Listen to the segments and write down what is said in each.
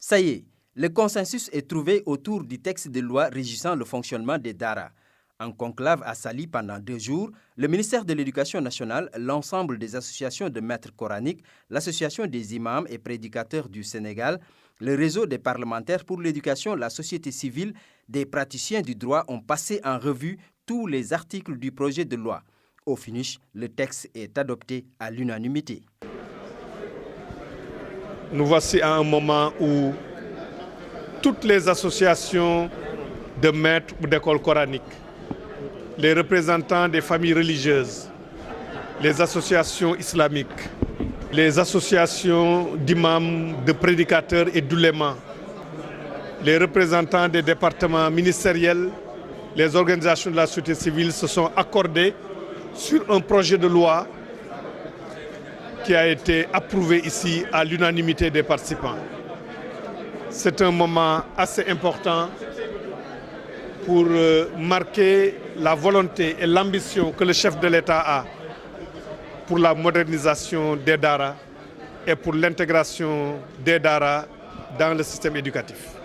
Ça y est, le consensus est trouvé autour du texte de loi régissant le fonctionnement des Daara. En conclave à Saly pendant 2 jours, le ministère de l'Éducation nationale, l'ensemble des associations de maîtres coraniques, l'Association des imams et prédicateurs du Sénégal, le réseau des parlementaires pour l'éducation, la société civile, des praticiens du droit ont passé en revue tous les articles du projet de loi. Au finish, le texte est adopté à l'unanimité. Nous voici à un moment où toutes les associations de maîtres ou d'écoles coraniques, les représentants des familles religieuses, les associations islamiques, les associations d'imams, de prédicateurs et d'oulémas, les représentants des départements ministériels, les organisations de la société civile se sont accordés sur un projet de loi qui a été approuvé ici à l'unanimité des participants. C'est un moment assez important pour marquer la volonté et l'ambition que le chef de l'État a pour la modernisation des Daara et pour l'intégration des Daara dans le système éducatif.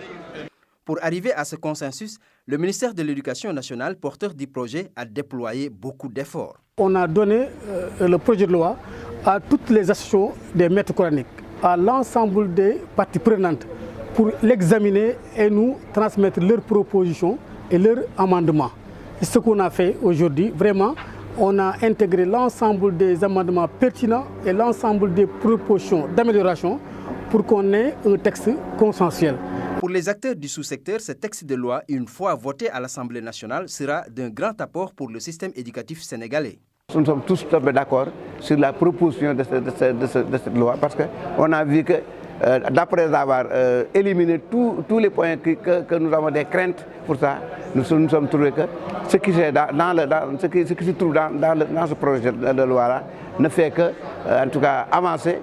Pour arriver à ce consensus, le ministère de l'Éducation nationale, porteur du projet, a déployé beaucoup d'efforts. On a donné le projet de loi à toutes les associations des maîtres coraniques, à l'ensemble des parties prenantes, pour l'examiner et nous transmettre leurs propositions et leurs amendements. C'est ce qu'on a fait aujourd'hui. Vraiment, on a intégré l'ensemble des amendements pertinents et l'ensemble des propositions d'amélioration pour qu'on ait un texte consensuel. Pour les acteurs du sous-secteur, ce texte de loi, une fois voté à l'Assemblée nationale, sera d'un grand apport pour le système éducatif sénégalais. Nous sommes tous tombés d'accord sur la proposition de cette loi parce qu'on a vu que d'après avoir éliminé tous les points que nous avons des craintes pour ça, nous sommes trouvés que ce qui se trouve dans ce projet de loi-là ne fait que, en tout cas, avancer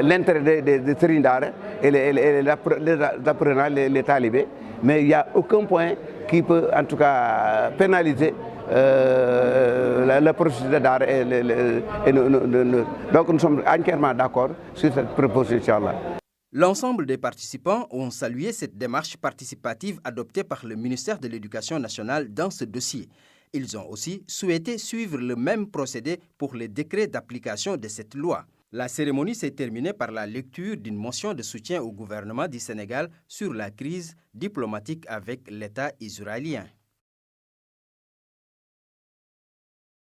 l'intérêt des Serigne Daara et les apprenants, les talibés. Mais il n'y a aucun point qui peut, en tout cas, pénaliser le processus de Daara donc nous sommes entièrement d'accord sur cette proposition là. L'ensemble des participants ont salué cette démarche participative adoptée par le ministère de l'Éducation nationale dans ce dossier. Ils ont aussi souhaité suivre le même procédé pour les décrets d'application de cette loi. La cérémonie s'est terminée par la lecture d'une motion de soutien au gouvernement du Sénégal sur la crise diplomatique avec l'État israélien.